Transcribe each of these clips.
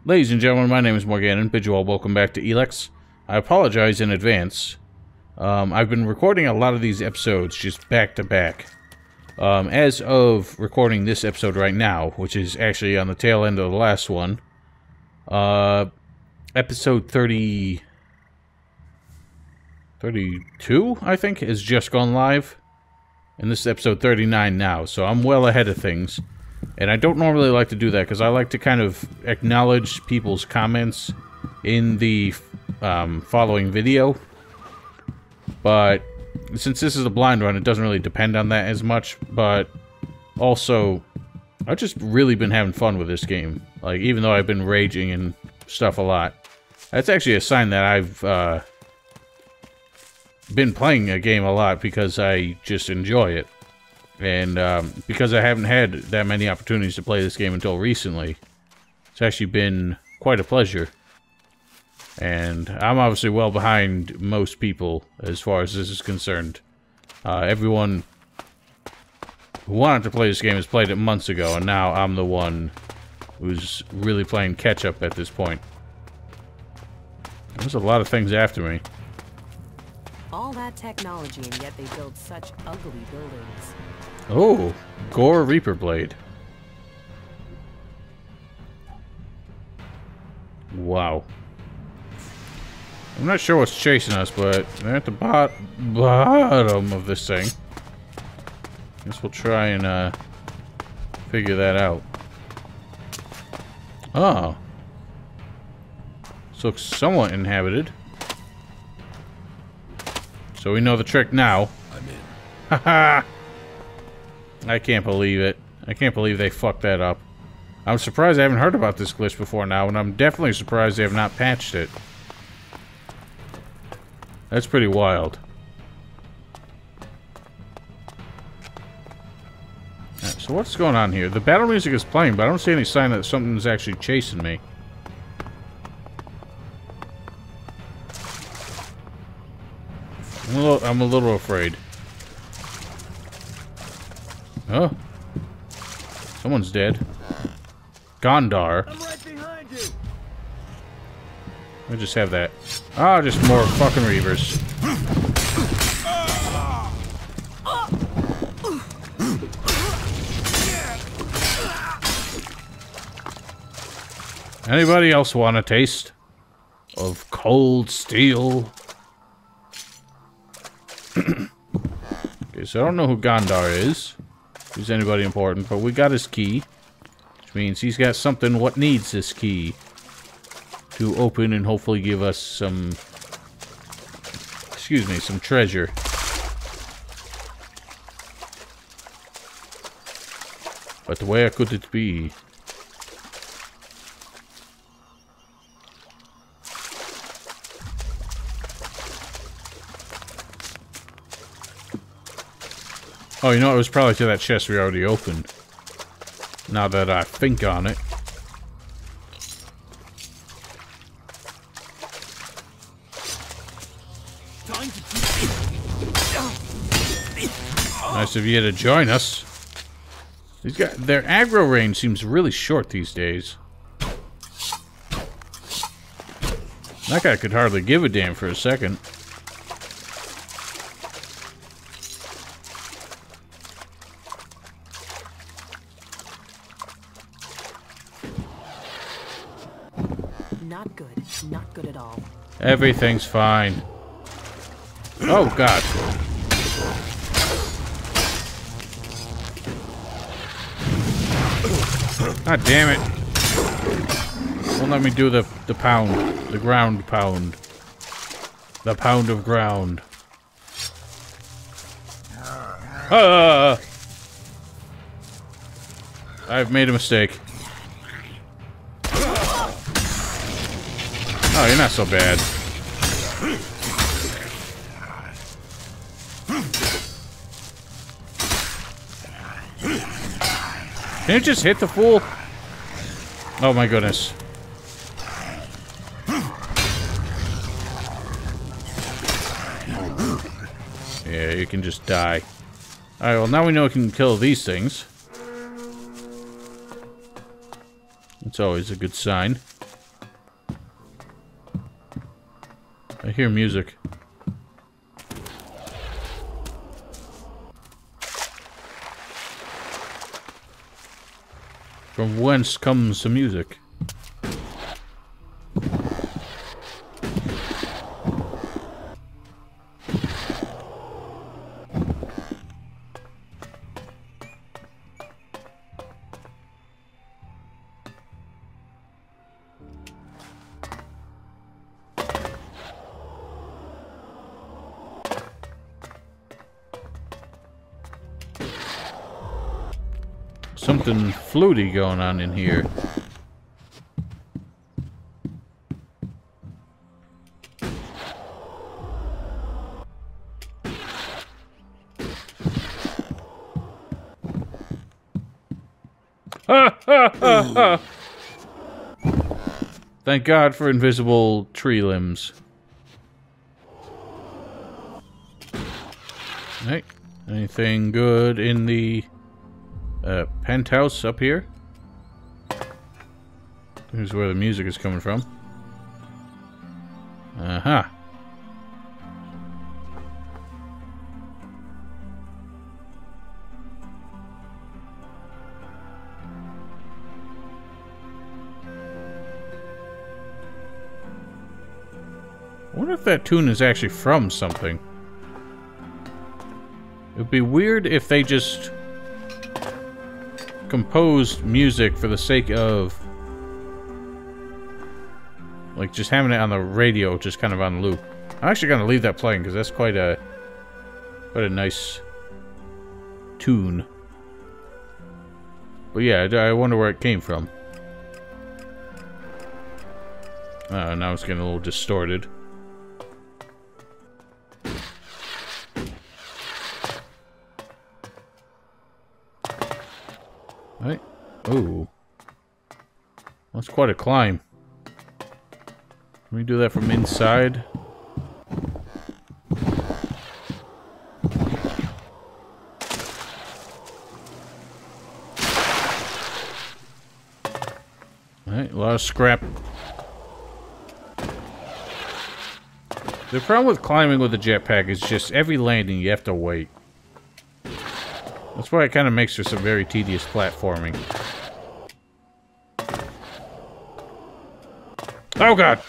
Ladies and gentlemen, my name is Morgan. Bid you all welcome back to Elex. I apologize in advance. I've been recording a lot of these episodes just back to back. As of recording this episode right now, which is actually on the tail end of the last one, episode 32, I think, has just gone live. And this is episode 39 now, so I'm well ahead of things. And I don't normally like to do that, because I like to kind of acknowledge people's comments in the following video. But since this is a blind run, it doesn't really depend on that as much. But also, I've just really been having fun with this game. Like, even though I've been raging and stuff a lot. That's actually a sign that I've been playing a game a lot because I just enjoy it. And because I haven't had that many opportunities to play this game until recently, it's actually been quite a pleasure. And I'm obviously well behind most people as far as this is concerned. Everyone who wanted to play this game has played it months ago, and now I'm the one who's really playing catch-up at this point. There's a lot of things after me. All that technology, and yet they build such ugly buildings. Oh, Gore Reaper Blade. Wow. I'm not sure what's chasing us, but they're at the bottom of this thing. Guess we'll try and figure that out. Oh. This looks somewhat inhabited. So we know the trick now. I'm in. Haha! I can't believe it. I can't believe they fucked that up. I'm surprised I haven't heard about this glitch before now, and I'm definitely surprised they have not patched it. That's pretty wild. Right, so what's going on here? The battle music is playing, but I don't see any sign that something's actually chasing me. I'm a little afraid. Oh. Someone's dead. Gondar. I'm right behind you. I just have that. Ah, just more fucking Reavers. Anybody else want a taste of cold steel? Okay, so I don't know who Gondar is. If he's anybody important, but we got his key. Which means he's got something what needs this key to open and hopefully give us some... excuse me, some treasure. But where could it be? Oh, you know, it was probably to that chest we already opened. Now that I think on it. Nice of you to join us. These guys, their aggro range seems really short these days. That guy could hardly give a damn for a second. Not good. Not good at all. Everything's fine. Oh, God. God damn it. Won't let me do the pound. The ground pound. The pound of ground. I've made a mistake. Oh, you're not so bad. Can you just hit the fool? Oh my goodness. Yeah, you can just die. Alright, well now we know we can kill these things. That's always a good sign. I hear music. From whence comes the music? Something fluty going on in here. Thank God for invisible tree limbs. Right. Anything good in the penthouse up here? Here's where the music is coming from. Uh-huh. I wonder if that tune is actually from something. It would be weird if they just composed music for the sake of, like, just having it on the radio, just kind of on loop. I'm actually gonna leave that playing because that's quite a nice tune. But yeah, I wonder where it came from. Now it's getting a little distorted. Right. Ooh. That's quite a climb. Let me do that from inside. Alright, a lot of scrap. The problem with climbing with a jetpack is just every landing you have to wait. That's why it kind of makes for some very tedious platforming. Oh god!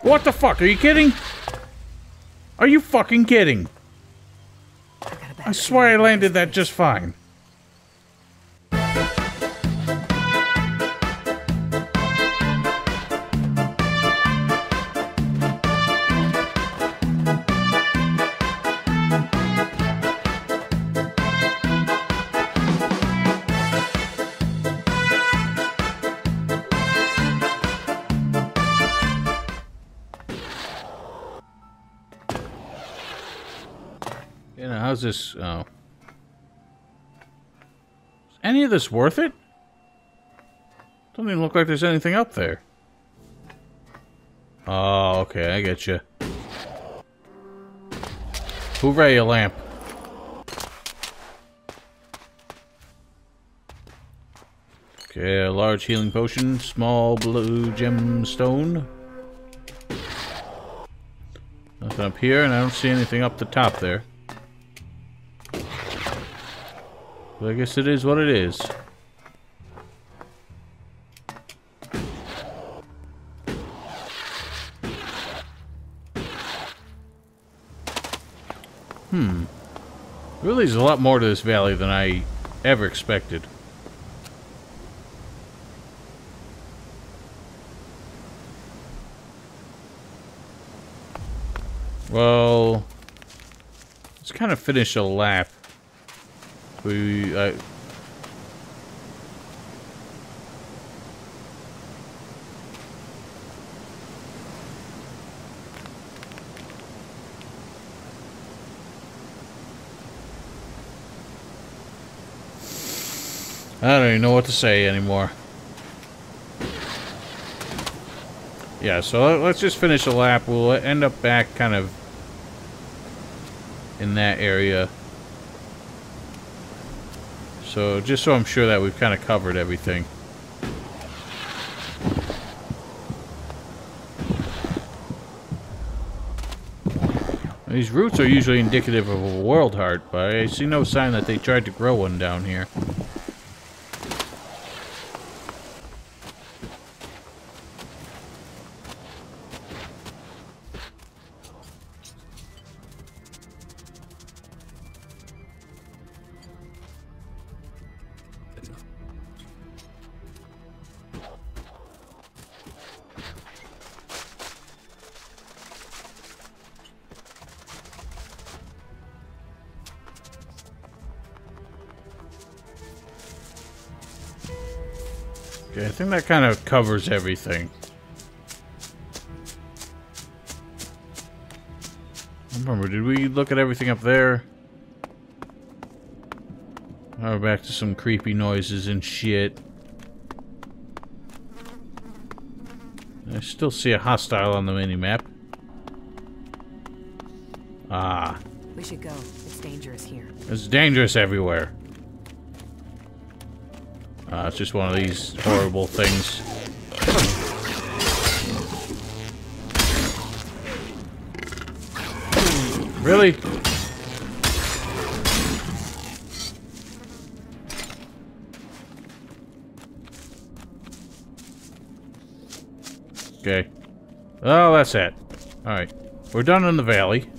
What the fuck? Are you kidding? Are you fucking kidding? I swear I landed that just fine. How's this? Oh. Is any of this worth it? Doesn't even look like there's anything up there. Oh, okay, I get you. Hooray, a lamp. Okay, a large healing potion, small blue gemstone. Nothing up here, and I don't see anything up the top there. But I guess it is what it is. Really, there's a lot more to this valley than I ever expected. Well, let's kind of finish a lap. I don't even know what to say anymore. Yeah, so let's just finish a lap. We'll end up back kind of in that area. So, just so I'm sure that we've kind of covered everything. These roots are usually indicative of a world heart, but I see no sign that they tried to grow one down here. Okay, I think that kind of covers everything. I remember, did we look at everything up there? Now we're back to some creepy noises and shit. I still see a hostile on the minimap. Ah. We should go. It's dangerous here. It's dangerous everywhere. It's just one of these horrible things. Really? Okay. Oh, that's it. Alright. We're done in the valley.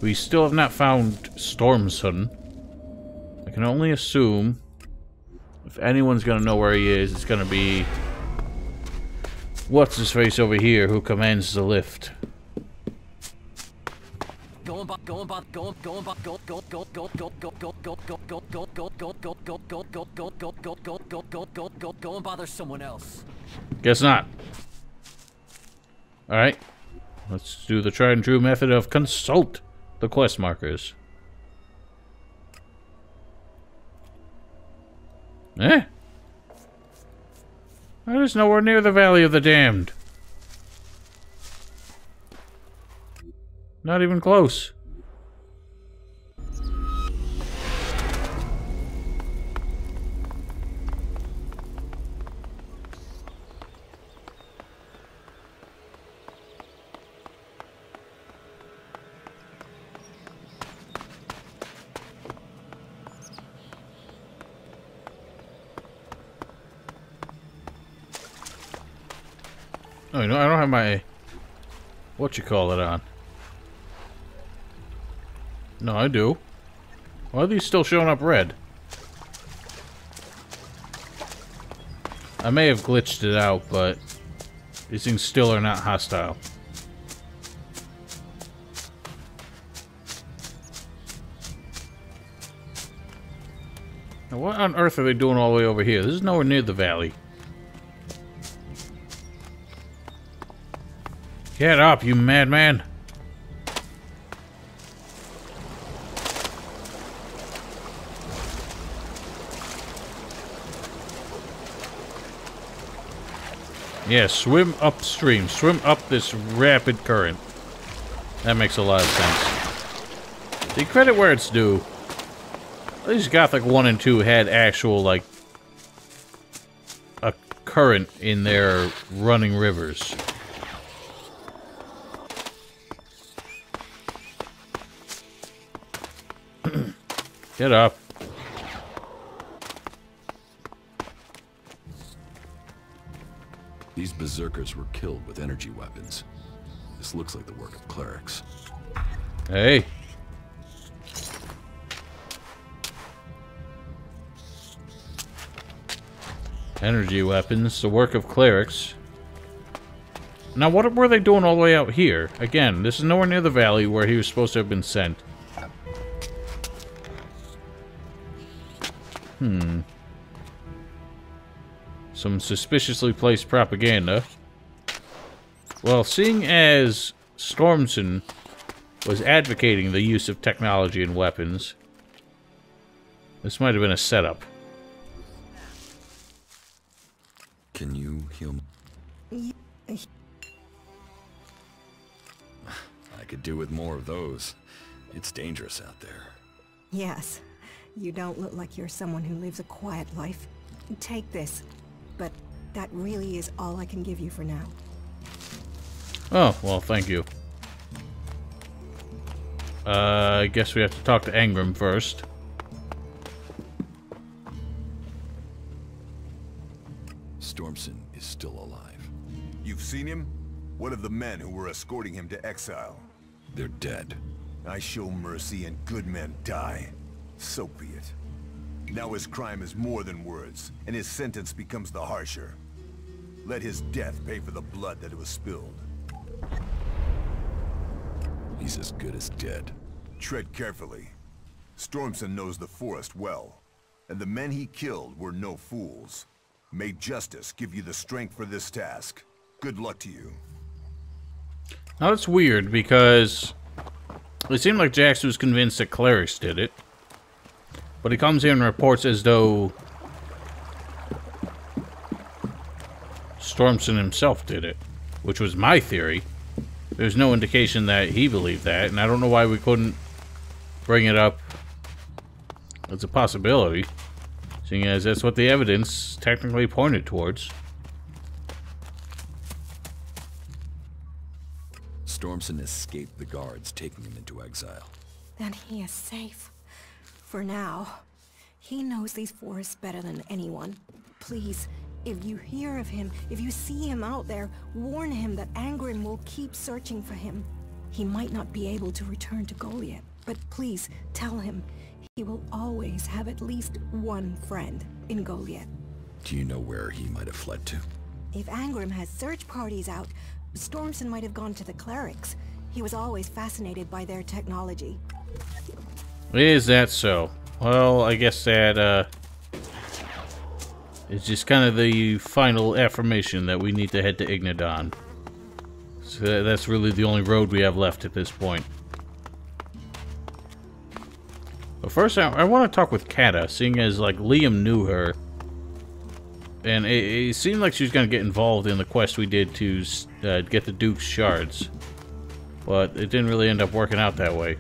We still have not found Stormson. I can only assume if anyone's gonna know where he is, it's gonna be what's his face over here who commands the lift. Go and bother someone else. Guess not. Alright. Let's do the tried and true method of consult the quest markers. Eh? That is nowhere near the Valley of the Damned. Not even close. Oh, you know, I don't have my what-you-call-it on. No, I do. Why are these still showing up red? I may have glitched it out, but these things still are not hostile. Now, what on earth are they doing all the way over here? This is nowhere near the valley. Get up, you madman! Yeah, swim upstream. Swim up this rapid current. That makes a lot of sense. See, credit where it's due. At least Gothic 1 and 2 had actual, like, a current in their running rivers. Get up. These berserkers were killed with energy weapons. This looks like the work of clerics. Hey. Energy weapons, the work of clerics. Now, what were they doing all the way out here? Again, this is nowhere near the valley where he was supposed to have been sent. Some suspiciously placed propaganda. Well, seeing as Stormson was advocating the use of technology and weapons, this might have been a setup. do with more of those. It's dangerous out there. Yes. You don't look like you're someone who lives a quiet life. Take this. But that really is all I can give you for now. Oh, well, thank you. I guess we have to talk to Angrim first. Stormson is still alive. You've seen him? What of the men who were escorting him to exile? They're dead. I show mercy and good men die. So be it. Now his crime is more than words, and his sentence becomes the harsher. Let his death pay for the blood that was spilled. He's as good as dead. Tread carefully. Stormson knows the forest well, and the men he killed were no fools. May justice give you the strength for this task. Good luck to you. Now that's weird, because it seemed like Jax was convinced that Clerics did it. But he comes here and reports as though Stormson himself did it, which was my theory. There's no indication that he believed that, and I don't know why we couldn't bring it up as a possibility, seeing as that's what the evidence technically pointed towards. Stormson escaped the guards, taking him into exile. Then he is safe. For now. He knows these forests better than anyone. Please, if you hear of him, if you see him out there, warn him that Angrim will keep searching for him. He might not be able to return to Goliath, but please tell him he will always have at least one friend in Goliath. Do you know where he might have fled to? If Angrim has search parties out, Stormson might have gone to the Clerics. He was always fascinated by their technology. Is that so? Well, I guess that, it's just kind of the final affirmation that we need to head to Ignadon. So that's really the only road we have left at this point. But first, I want to talk with Kata, seeing as, like, Liam knew her. And it seemed like she was going to get involved in the quest we did to get the Duke's shards. But it didn't really end up working out that way.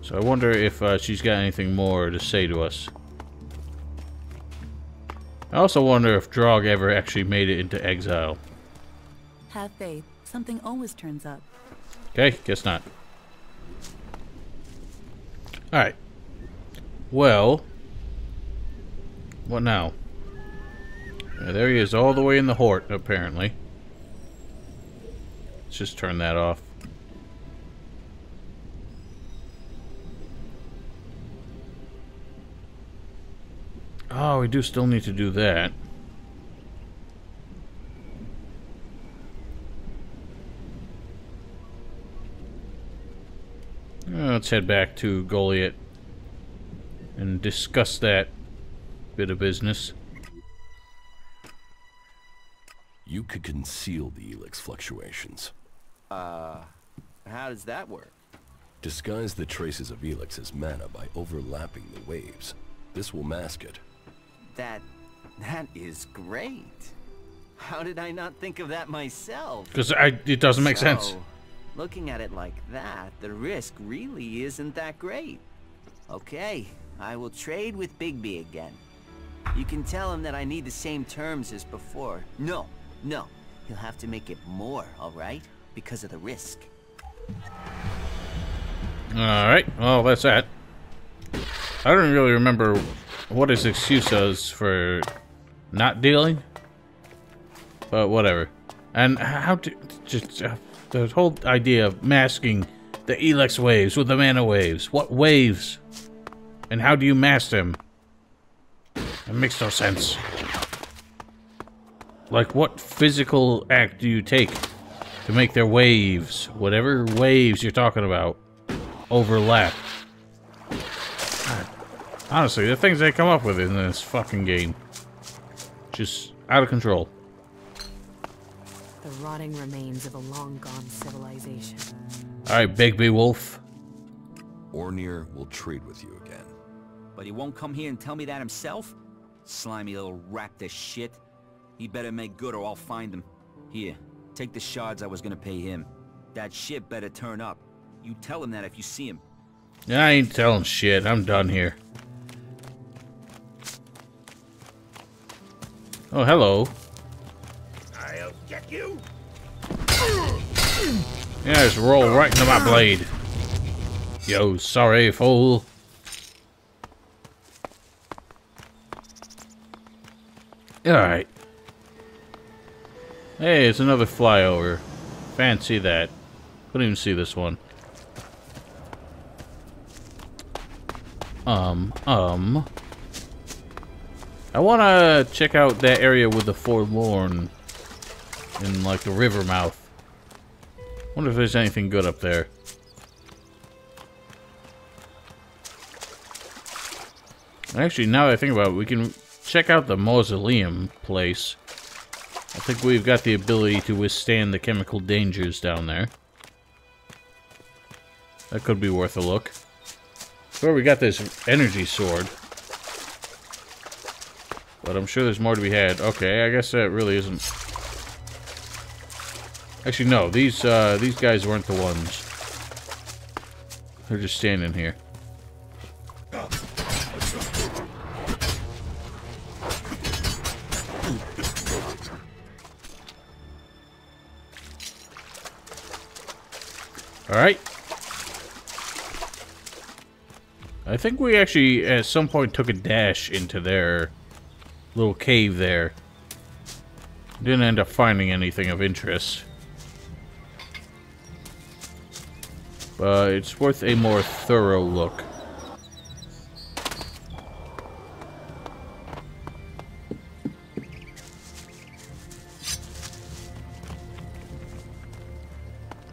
So I wonder if she's got anything more to say to us. I also wonder if Draug ever actually made it into exile. Have faith. Something always turns up. Okay, guess not. Alright. Well, what now? Yeah, there he is, all the way in the Hort, apparently. Let's just turn that off. Oh, we do still need to do that. Let's head back to Goliath and discuss that bit of business. You could conceal the Elex fluctuations. How does that work? Disguise the traces of Elex as mana by overlapping the waves. This will mask it. That is great. How did I not think of that myself? Because it doesn't make sense. Looking at it like that, the risk really isn't that great. Okay, I will trade with Bigby again. You can tell him that I need the same terms as before. No. He'll have to make it more, alright? Because of the risk. Alright, well, that's that. I don't really remember what his excuse was for not dealing. But whatever. And how to... just... the whole idea of masking the Elex waves with the mana waves. What waves? And how do you mask them? It makes no sense. Like, what physical act do you take to make their waves, whatever waves you're talking about, overlap? God. Honestly, the things they come up with in this fucking game. Just out of control. The rotting remains of a long-gone civilization. Alright, Bigby Wolf. Ornir will trade with you again. But he won't come here and tell me that himself? Slimy little rat to shit. He better make good or I'll find him. Here, take the shards I was gonna pay him. That shit better turn up. You tell him that if you see him. I ain't telling shit. I'm done here. Oh, hello. I'll get you. Yeah, just roll right into my blade. Yo, sorry, fool. Alright. Hey, it's another flyover. Fancy that. Couldn't even see this one. I wanna check out that area with the Forlorn in, like, the river mouth. Wonder if there's anything good up there. Actually, now that I think about it, we can check out the mausoleum place. I think we've got the ability to withstand the chemical dangers down there. That could be worth a look. Where we got this energy sword. But I'm sure there's more to be had. Okay, I guess that really isn't... Actually, no. These guys weren't the ones. They're just standing here. Alright. I think we actually, at some point, took a dash into their little cave there. Didn't end up finding anything of interest. But it's worth a more thorough look.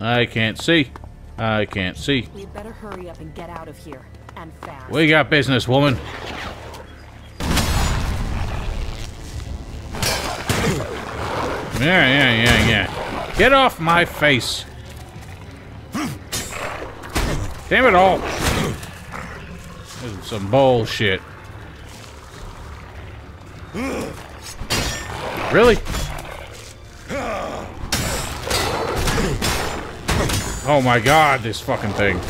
I can't see. I can't see. We'd better hurry up and get out of here. And fast. We got business, woman. Yeah. Get off my face. Damn it all. This is some bullshit. Really? Oh my god, this fucking thing.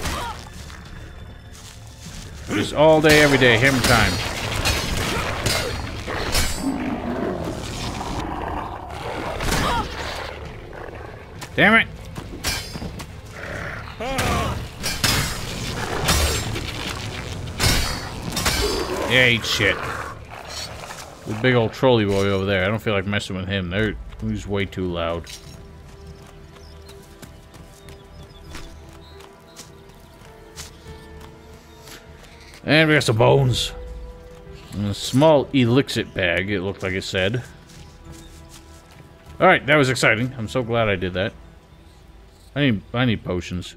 Just all day, every day, hammer time. Damn it! Yeah, eat shit. The big old trolley boy over there. I don't feel like messing with him. He's way too loud. And we got some bones. And a small elixir bag, it looked like it said. Alright, that was exciting. I'm so glad I did that. I need potions.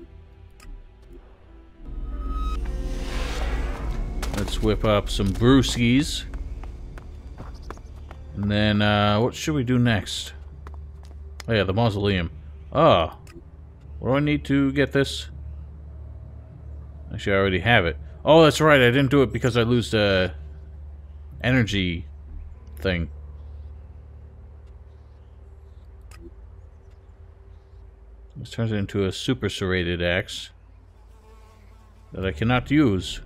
Let's whip up some brewskis. And then, what should we do next? Oh yeah, the mausoleum. Oh. What do I need to get this? Actually, I already have it. Oh, that's right. I didn't do it because I lose the energy thing. This turns it into a super serrated axe that I cannot use.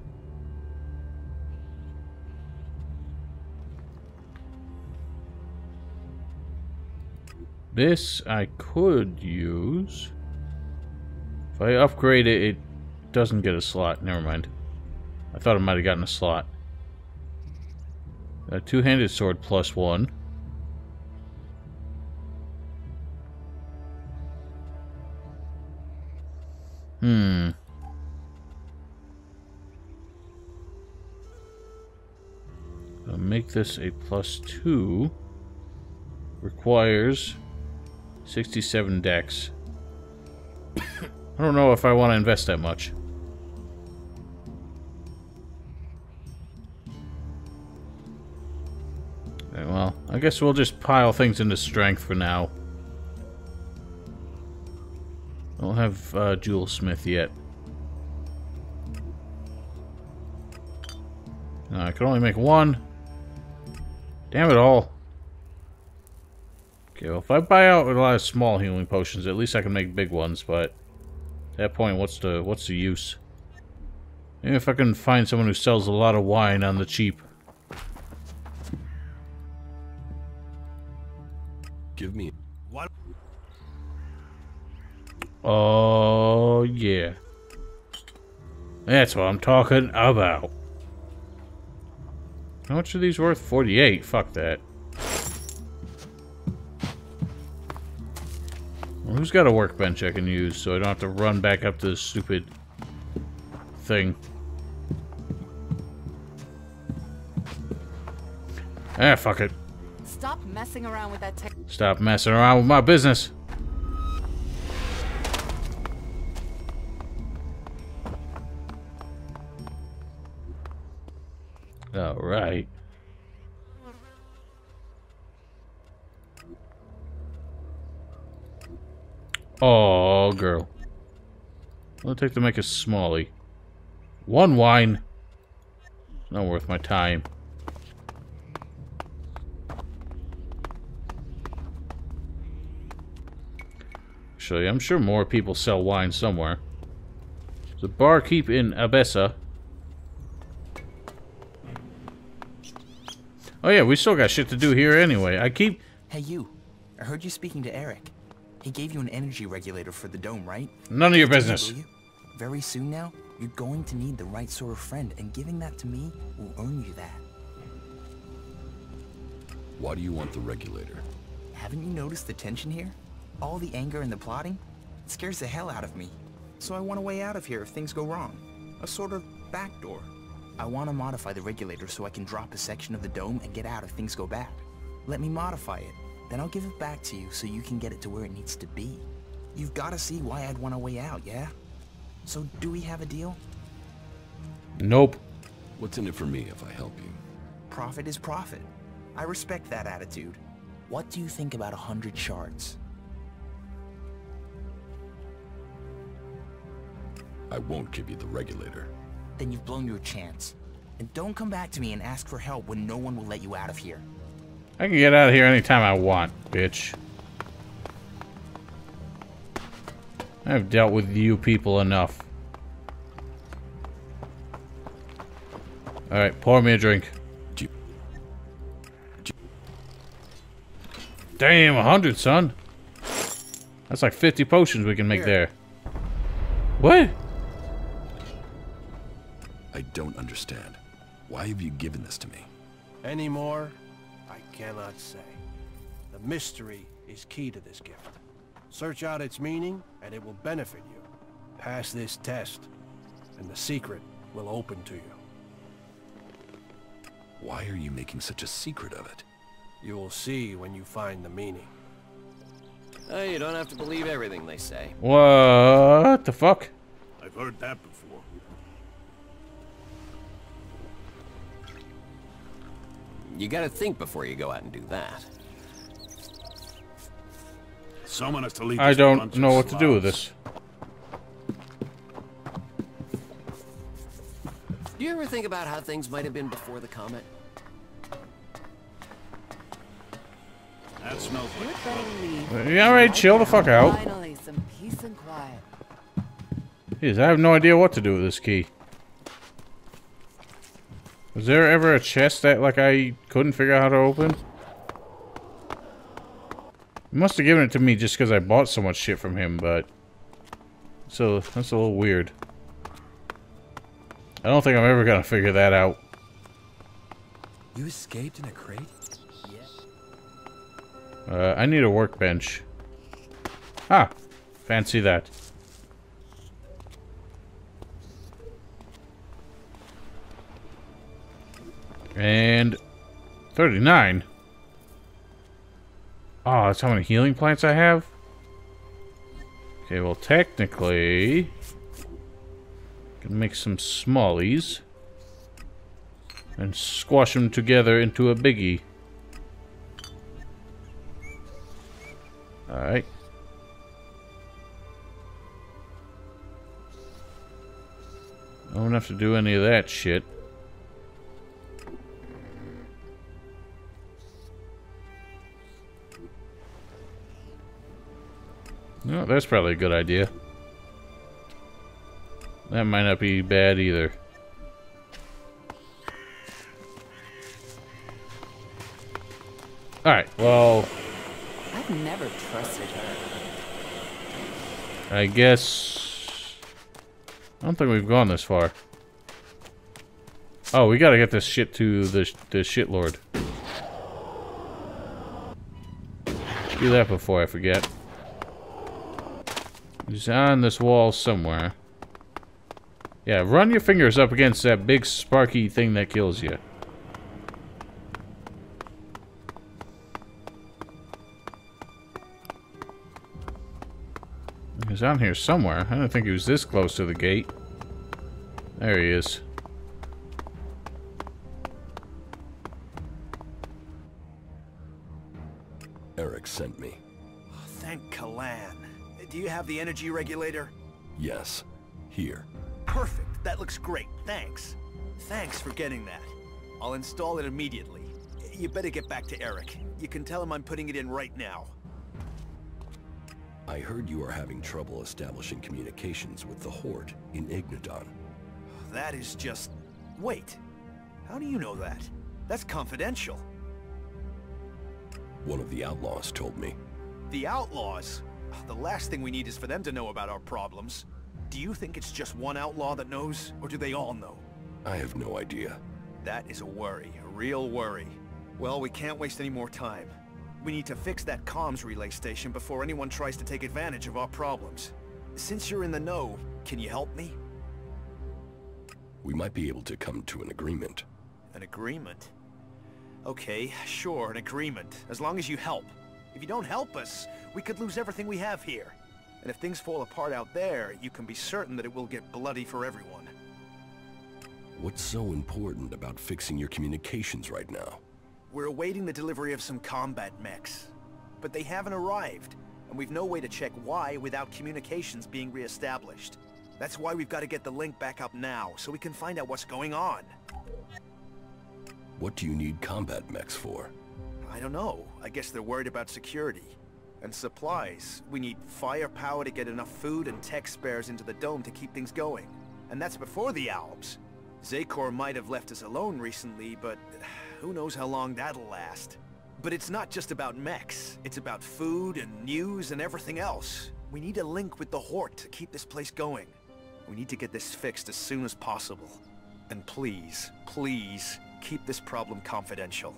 This I could use. If I upgrade it, it doesn't get a slot. Never mind. I thought it might have gotten a slot. A two-handed sword +1. I'll make this a +2. Requires 67 dex. I don't know if I want to invest that much. Okay, well, I guess we'll just pile things into strength for now. I don't have Jewel Smith yet. No, I can only make one. Damn it all. Okay, Okay, well, if I buy out a lot of small healing potions, at least I can make big ones, but at that point, what's the use? Maybe if I can find someone who sells a lot of wine on the cheap. Give me... What? Oh, yeah. That's what I'm talking about. How much are these worth? 48. Fuck that. Well, who's got a workbench I can use so I don't have to run back up to this stupid thing? Ah, fuck it. Stop messing around with that tech. Stop messing around with my business. Alright. Oh, girl. What'll it take to make a smallie? One wine. Not worth my time. Actually, I'm sure more people sell wine somewhere. There's a barkeep in Abessa. Oh yeah, we still got shit to do here anyway. Hey you, I heard you speaking to Eric. He gave you an energy regulator for the dome, right? None of your business. Very soon now, you're going to need the right sort of friend, and giving that to me will earn you that. Why do you want the regulator? Haven't you noticed the tension here? All the anger and the plotting? It scares the hell out of me. So I want a way out of here if things go wrong. A sort of backdoor. I want to modify the regulator so I can drop a section of the dome and get out if things go bad. Let me modify it. Then I'll give it back to you so you can get it to where it needs to be. You've got to see why I'd want a way out, yeah? So do we have a deal? Nope. What's in it for me if I help you? Profit is profit. I respect that attitude. What do you think about 100 shards? I won't give you the regulator. Then you've blown your chance. And don't come back to me and ask for help when no one will let you out of here. I can get out of here anytime I want, bitch. I've dealt with you people enough. Alright, pour me a drink. Damn, 100, son. That's like 50 potions we can make there. What? I don't understand. Why have you given this to me? Any more? I cannot say. The mystery is key to this gift. Search out its meaning, and it will benefit you. Pass this test, and the secret will open to you. Why are you making such a secret of it? You will see when you find the meaning. Hey, you don't have to believe everything they say. What the fuck? I've heard that before. You gotta think before you go out and do that. Someone has to lead. I don't know what to do with this. Do you ever think about how things might have been before the comet? That smells like Yeah, alright, chill the fuck out. Finally, some peace and quiet. Jeez, I have no idea what to do with this key. Was there ever a chest that, like, I couldn't figure out how to open? He must have given it to me just because I bought so much shit from him, but... So, that's a little weird. I don't think I'm ever gonna figure that out. You escaped in a crate? I need a workbench. Ah! Fancy that. And... 39. Oh, that's how many healing plants I have? Okay, well, technically... can make some smallies. And squash them together into a biggie. Alright. I don't have to do any of that shit. No, that's probably a good idea. That might not be bad either. Alright, well... I've never trusted her. I guess... I don't think we've gone this far. Oh, we gotta get this shit to the shitlord. Do that before I forget. He's on this wall somewhere. Yeah, run your fingers up against that big sparky thing that kills you. He's on here somewhere. I don't think he was this close to the gate. There he is. Eric sent me. Thank Kalan. Do you have the energy regulator? Yes. Here. Perfect. That looks great. Thanks. Thanks for getting that. I'll install it immediately. You better get back to Eric. You can tell him I'm putting it in right now. I heard you are having trouble establishing communications with the Horde in Igniton. That is just... Wait. How do you know that? That's confidential. One of the Outlaws told me. The Outlaws? The last thing we need is for them to know about our problems. Do you think it's just one outlaw that knows, or do they all know? I have no idea. That is a worry, a real worry. Well, we can't waste any more time. We need to fix that comms relay station before anyone tries to take advantage of our problems. Since you're in the know, can you help me? We might be able to come to an agreement. An agreement? Okay, sure, an agreement, as long as you help. If you don't help us, we could lose everything we have here. And if things fall apart out there, you can be certain that it will get bloody for everyone. What's so important about fixing your communications right now? We're awaiting the delivery of some combat mechs. But they haven't arrived, and we've no way to check why without communications being re-established. That's why we've got to get the link back up now, so we can find out what's going on. What do you need combat mechs for? I don't know. I guess they're worried about security. And supplies. We need firepower to get enough food and tech spares into the dome to keep things going. And that's before the Alps. Zakor might have left us alone recently, but who knows how long that'll last. But it's not just about mechs. It's about food and news and everything else. We need a link with the Horde to keep this place going. We need to get this fixed as soon as possible. And please, please, keep this problem confidential.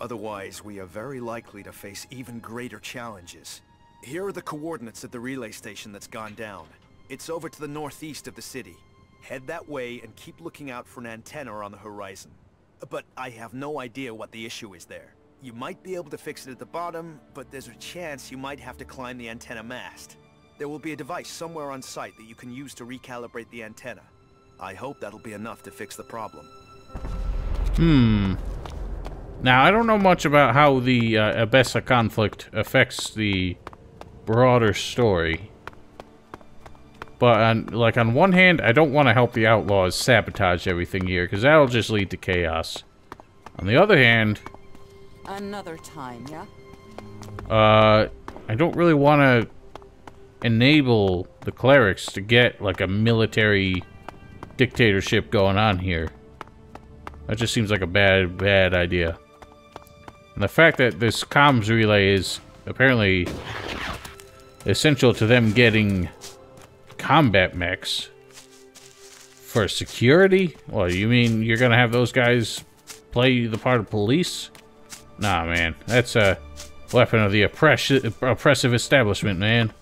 Otherwise, we are very likely to face even greater challenges. Here are the coordinates of the relay station that's gone down. It's over to the northeast of the city. Head that way and keep looking out for an antenna on the horizon. But I have no idea what the issue is there. You might be able to fix it at the bottom, but there's a chance you might have to climb the antenna mast. There will be a device somewhere on site that you can use to recalibrate the antenna. I hope that'll be enough to fix the problem. Now, I don't know much about how the Abessa conflict affects the broader story. But, on one hand, I don't want to help the Outlaws sabotage everything here, because that'll just lead to chaos. On the other hand... Another time, yeah? I don't really want to enable the Clerics to get, like, a military dictatorship going on here. That just seems like a bad idea. And the fact that this comms relay is apparently essential to them getting combat mechs for security? Well, you mean you're gonna have those guys play the part of police? Nah, man. That's a weapon of the oppressive establishment, man.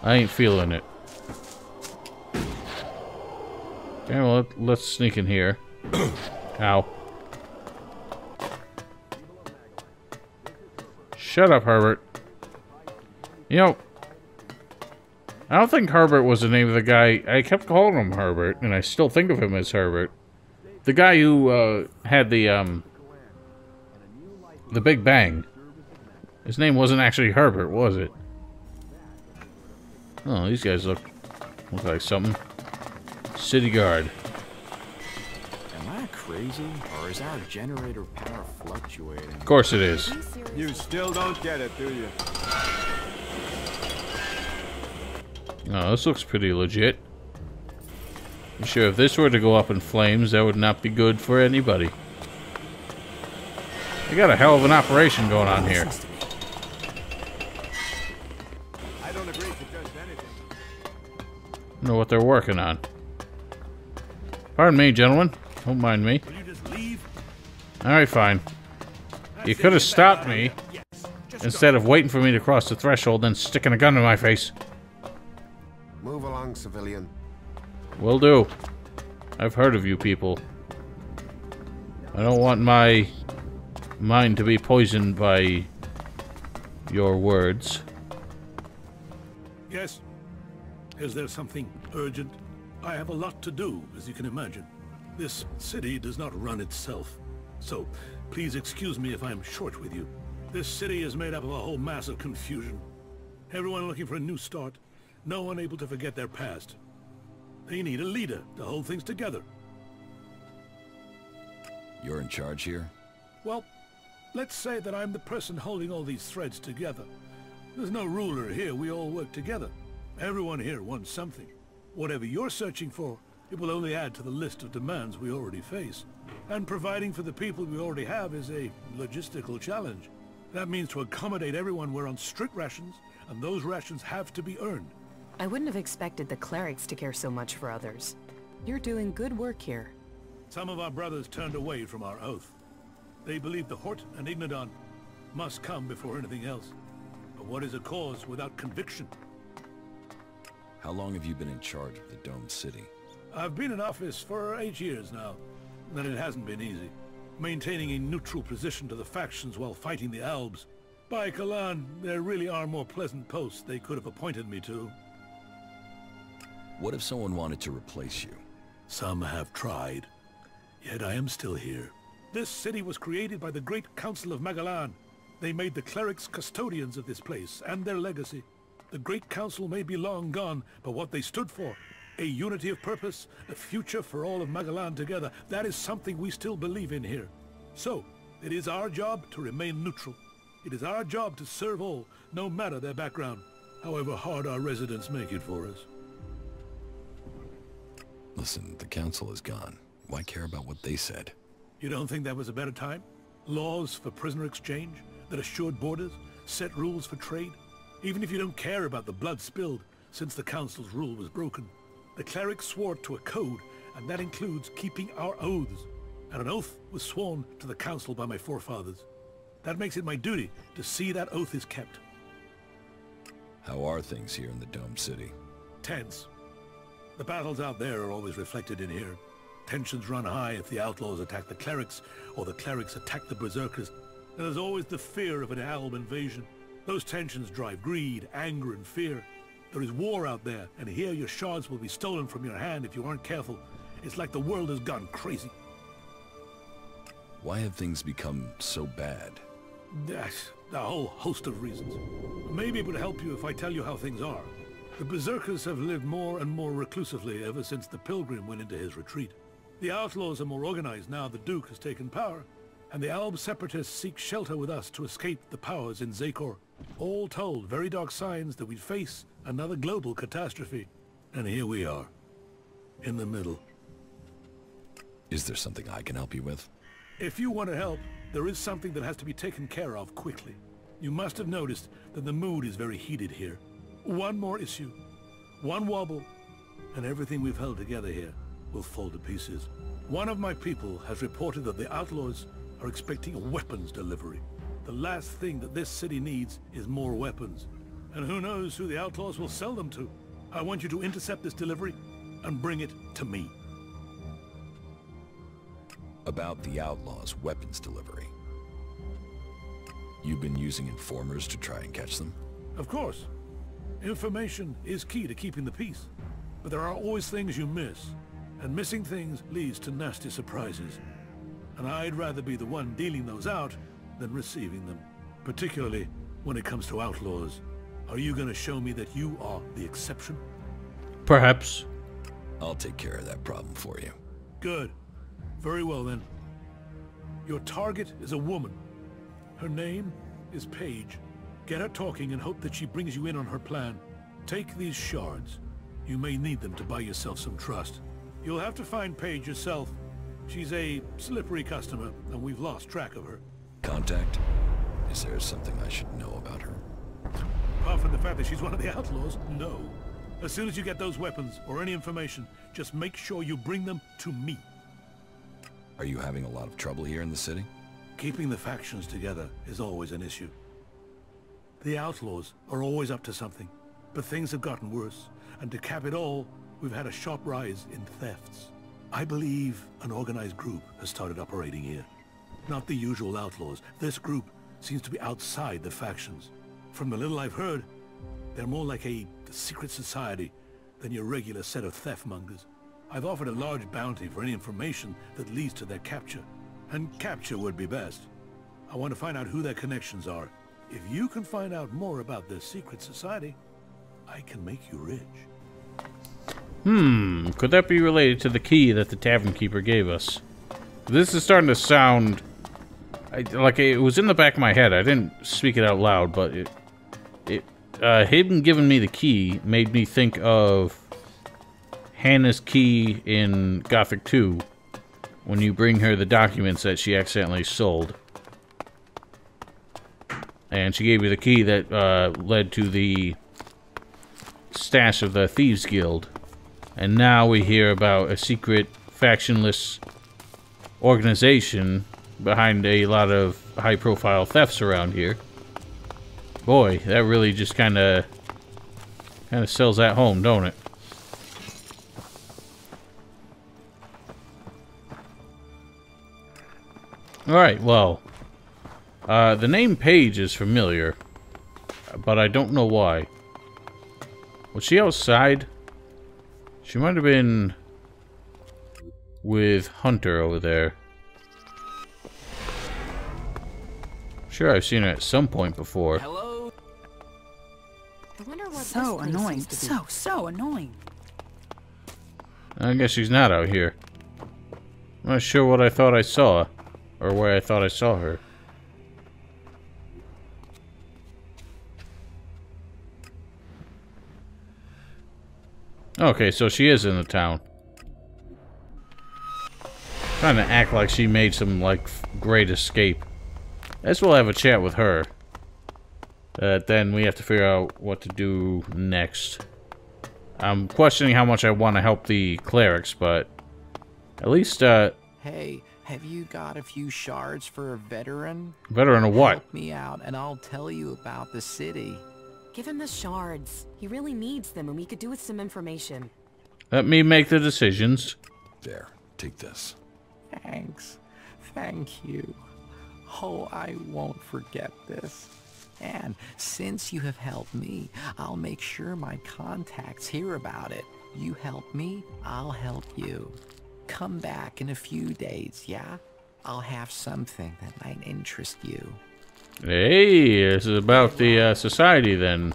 I ain't feeling it. Okay, well, let's sneak in here. Ow. Shut up, Herbert. You know, I don't think Herbert was the name of the guy. I kept calling him Herbert, and I still think of him as Herbert. The guy who had the Big Bang. His name wasn't actually Herbert, was it? Oh, these guys look like something. City guard. Am I crazy, or is our generator power fluctuating? Of course it is. You still don't get it, do you? Oh, this looks pretty legit. I'm sure if this were to go up in flames, that would not be good for anybody. They got a hell of an operation going on here. I don't agree to just anything. Know what they're working on. Pardon me, gentlemen. Don't mind me. Alright, fine. You could have stopped me instead of waiting for me to cross the threshold and sticking a gun in my face. Move along, civilian. Will do. I've heard of you people. I don't want my mind to be poisoned by your words. Yes? Is there something urgent? I have a lot to do, as you can imagine. This city does not run itself. So, please excuse me if I am short with you. This city is made up of a whole mass of confusion. Everyone looking for a new start. No one able to forget their past. They need a leader to hold things together. You're in charge here? Well, let's say that I'm the person holding all these threads together. There's no ruler here, we all work together. Everyone here wants something. Whatever you're searching for, it will only add to the list of demands we already face. And providing for the people we already have is a logistical challenge. That means to accommodate everyone we're on strict rations, and those rations have to be earned. I wouldn't have expected the clerics to care so much for others. You're doing good work here. Some of our brothers turned away from our oath. They believed the Hort and Ignodon must come before anything else. But what is a cause without conviction? How long have you been in charge of the Domed City? I've been in office for 8 years now, and it hasn't been easy. Maintaining a neutral position to the factions while fighting the Albs. By Kalan, there really are more pleasant posts they could have appointed me to. What if someone wanted to replace you? Some have tried. Yet I am still here. This city was created by the Great Council of Magalan. They made the clerics custodians of this place and their legacy. The Great Council may be long gone, but what they stood for, a unity of purpose, a future for all of Magalan together, that is something we still believe in here. So, it is our job to remain neutral. It is our job to serve all, no matter their background, however hard our residents make it for us. Listen, the council is gone. Why care about what they said? You don't think that was a better time? Laws for prisoner exchange that assured borders, set rules for trade? Even if you don't care about the blood spilled since the council's rule was broken, the clerics swore to a code, and that includes keeping our oaths. And an oath was sworn to the council by my forefathers. That makes it my duty to see that oath is kept. How are things here in the Domed City? Tense. The battles out there are always reflected in here. Tensions run high if the outlaws attack the clerics, or the clerics attack the berserkers. And there's always the fear of an Alb invasion. Those tensions drive greed, anger, and fear. There is war out there, and here your shards will be stolen from your hand if you aren't careful. It's like the world has gone crazy. Why have things become so bad? A whole host of reasons. Maybe it would help you if I tell you how things are. The berserkers have lived more and more reclusively ever since the pilgrim went into his retreat. The outlaws are more organized now the Duke has taken power, and the Alb separatists seek shelter with us to escape the powers in Zakor. All told, very dark signs that we'd face another global catastrophe. And here we are, in the middle. Is there something I can help you with? If you want to help, there is something that has to be taken care of quickly. You must have noticed that the mood is very heated here. One more issue, one wobble, and everything we've held together here will fall to pieces. One of my people has reported that the outlaws are expecting a weapons delivery. The last thing that this city needs is more weapons. And who knows who the outlaws will sell them to. I want you to intercept this delivery and bring it to me. About the outlaws' weapons delivery. You've been using informers to try and catch them? Of course. Information is key to keeping the peace. But there are always things you miss. And missing things leads to nasty surprises. And I'd rather be the one dealing those out than receiving them. Particularly when it comes to outlaws. Are you going to show me that you are the exception? Perhaps. I'll take care of that problem for you. Good. Very well then. Your target is a woman. Her name is Paige. Get her talking and hope that she brings you in on her plan. Take these shards. You may need them to buy yourself some trust. You'll have to find Paige yourself. She's a slippery customer, and we've lost track of her. Contact? Is there something I should know about her? Apart from the fact that she's one of the outlaws, no. As soon as you get those weapons, or any information, just make sure you bring them to me. Are you having a lot of trouble here in the city? Keeping the factions together is always an issue. The outlaws are always up to something, but things have gotten worse, and to cap it all, we've had a sharp rise in thefts. I believe an organized group has started operating here. Not the usual outlaws. This group seems to be outside the factions. From the little I've heard, they're more like a secret society than your regular set of theft-mongers. I've offered a large bounty for any information that leads to their capture. And capture would be best. I want to find out who their connections are. If you can find out more about this secret society, I can make you rich. Could that be related to the key that the tavern keeper gave us? This is starting to sound like it was in the back of my head. I didn't speak it out loud, but him giving me the key made me think of Hannah's key in Gothic 2 when you bring her the documents that she accidentally sold. And she gave you the key that led to the stash of the Thieves Guild. And now we hear about a secret, factionless organization behind a lot of high-profile thefts around here. Boy, that really just kind of sells that home, don't it? Alright, well, the name Paige is familiar, but I don't know why. Was she outside? She might have been with Hunter over there. Sure, I've seen her at some point before. Hello? I wonder what So this place annoying. seems to be. So annoying. I guess she's not out here. I'm not sure what I thought I saw, or where I thought I saw her. Okay, so she is in the town. Trying to act like she made some, like, great escape. I guess we'll have a chat with her. Then we have to figure out what to do next. I'm questioning how much I want to help the clerics, but at least, Hey, have you got a few shards for a veteran? Veteran of what? Help me out, and I'll tell you about the city. Give him the shards. He really needs them, and we could do with some information. Let me make the decisions. There, take this. Thanks. Thank you. Oh, I won't forget this. And since you have helped me, I'll make sure my contacts hear about it. You help me, I'll help you. Come back in a few days, yeah? I'll have something that might interest you. Hey, this is about the society then.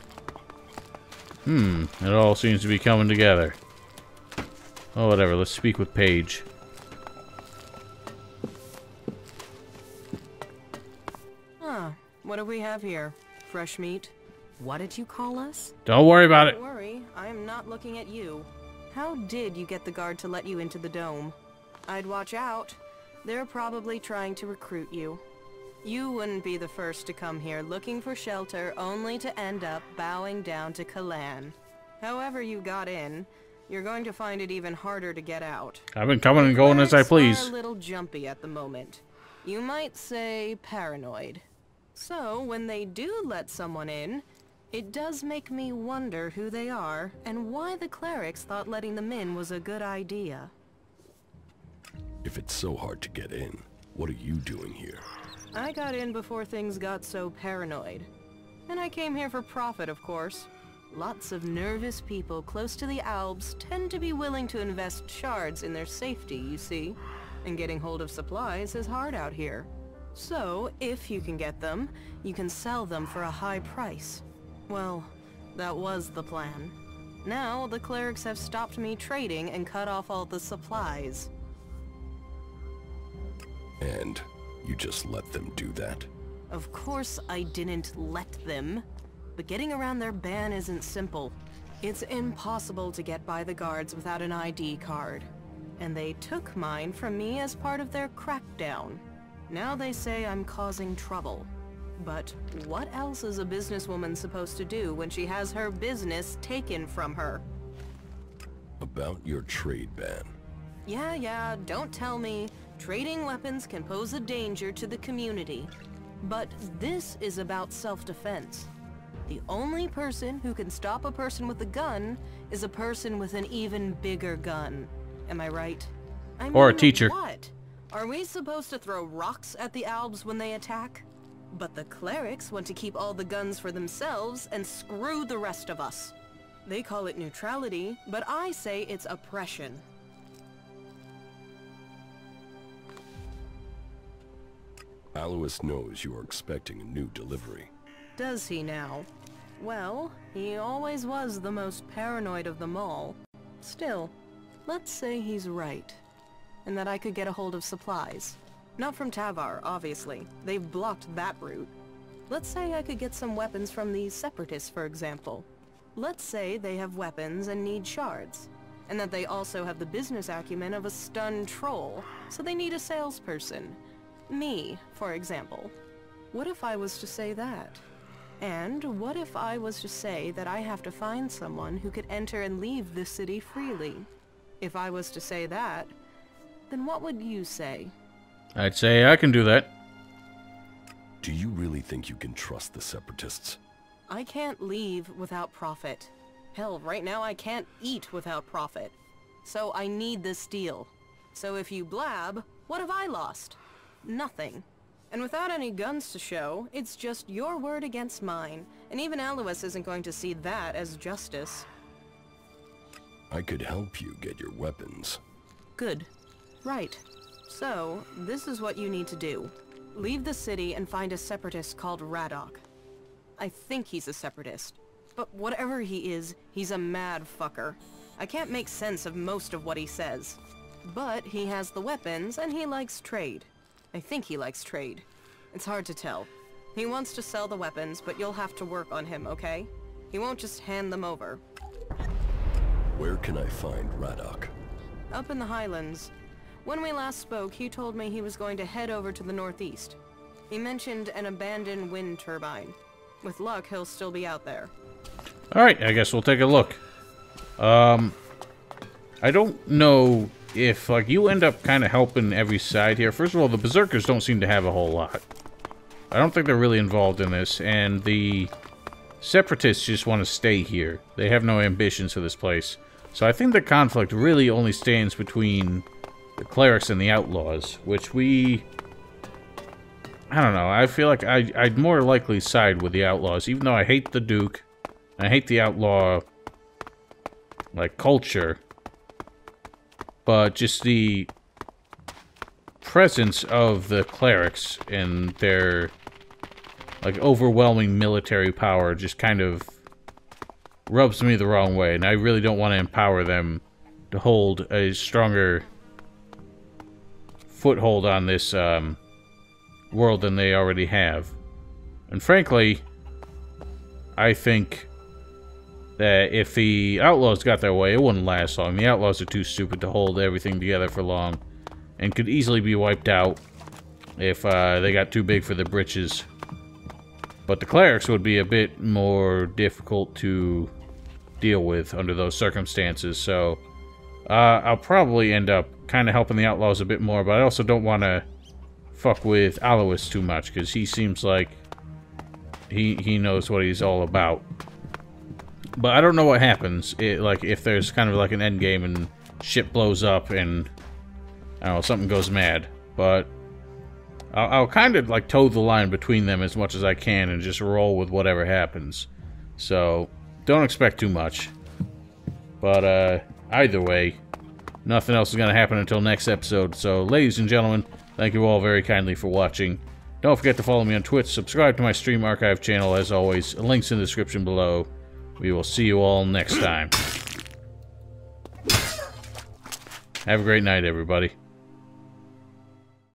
It all seems to be coming together. Oh, whatever, let's speak with Paige. Huh, what do we have here? Fresh meat? What did you call us? Don't worry about it. Don't worry, I am not looking at you. How did you get the guard to let you into the dome? I'd watch out. They're probably trying to recruit you. You wouldn't be the first to come here looking for shelter only to end up bowing down to Kalan. However you got in, you're going to find it even harder to get out. I've been coming and going as I please. Clerics are a little jumpy at the moment. You might say paranoid. So, when they do let someone in, it does make me wonder who they are and why the clerics thought letting them in was a good idea. If it's so hard to get in, what are you doing here? I got in before things got so paranoid. And I came here for profit, of course. Lots of nervous people close to the Alps tend to be willing to invest shards in their safety, you see. And getting hold of supplies is hard out here. So, if you can get them, you can sell them for a high price. Well, that was the plan. Now, the clerics have stopped me trading and cut off all the supplies. And you just let them do that? Of course I didn't let them. But getting around their ban isn't simple. It's impossible to get by the guards without an ID card. And they took mine from me as part of their crackdown. Now they say I'm causing trouble. But what else is a businesswoman supposed to do when she has her business taken from her? About your trade ban. Yeah, don't tell me. Trading weapons can pose a danger to the community. But this is about self-defense. The only person who can stop a person with a gun is a person with an even bigger gun. Am I right? I mean, or a teacher. What? Are we supposed to throw rocks at the Albs when they attack? But the clerics want to keep all the guns for themselves and screw the rest of us. They call it neutrality, but I say it's oppression. Alois knows you are expecting a new delivery. Does he now? Well, he always was the most paranoid of them all. Still, let's say he's right, and that I could get a hold of supplies. Not from Tavern, obviously. They've blocked that route. Let's say I could get some weapons from these separatists, for example. Let's say they have weapons and need shards, and that they also have the business acumen of a stunned troll, so they need a salesperson. Me, for example. What if I was to say that? And what if I was to say that I have to find someone who could enter and leave the city freely? If I was to say that, then what would you say? I'd say I can do that. Do you really think you can trust the Separatists? I can't leave without profit. Hell, right now I can't eat without profit. So I need this deal. So if you blab, what have I lost? Nothing. And without any guns to show, it's just your word against mine. And even Alois isn't going to see that as justice. I could help you get your weapons. Good. Right. So, this is what you need to do. Leave the city and find a separatist called Radok. I think he's a separatist. But whatever he is, he's a mad fucker. I can't make sense of most of what he says. But he has the weapons and he likes trade. I think he likes trade. It's hard to tell. He wants to sell the weapons, but you'll have to work on him, okay? He won't just hand them over. Where can I find Radok? Up in the Highlands. When we last spoke, he told me he was going to head over to the northeast. He mentioned an abandoned wind turbine. With luck, he'll still be out there. Alright, I guess we'll take a look. I don't know if, like, you end up kind of helping every side here. First of all, the Berserkers don't seem to have a whole lot. I don't think they're really involved in this, and the Separatists just want to stay here. They have no ambitions for this place. So I think the conflict really only stands between the Clerics and the Outlaws, which we... I don't know, I feel like I'd more likely side with the Outlaws, even though I hate the Duke, and I hate the Outlaw, like, culture. But just the presence of the Clerics and their, like, overwhelming military power just kind of rubs me the wrong way, and I really don't want to empower them to hold a stronger foothold on this world than they already have. And frankly, I think that if the Outlaws got their way, it wouldn't last long. The Outlaws are too stupid to hold everything together for long, and could easily be wiped out if they got too big for the britches. But the Clerics would be a bit more difficult to deal with under those circumstances, so I'll probably end up kind of helping the Outlaws a bit more, but I also don't want to fuck with Alois too much, because he seems like he knows what he's all about. But I don't know what happens, like, if there's kind of like an end game and shit blows up and, I don't know, something goes mad. But I'll kind of, like, toe the line between them as much as I can and just roll with whatever happens. So, don't expect too much. But, either way, nothing else is going to happen until next episode. So, ladies and gentlemen, thank you all very kindly for watching. Don't forget to follow me on Twitch, subscribe to my Stream Archive channel, as always. Links in the description below. We will see you all next time. Have a great night, everybody.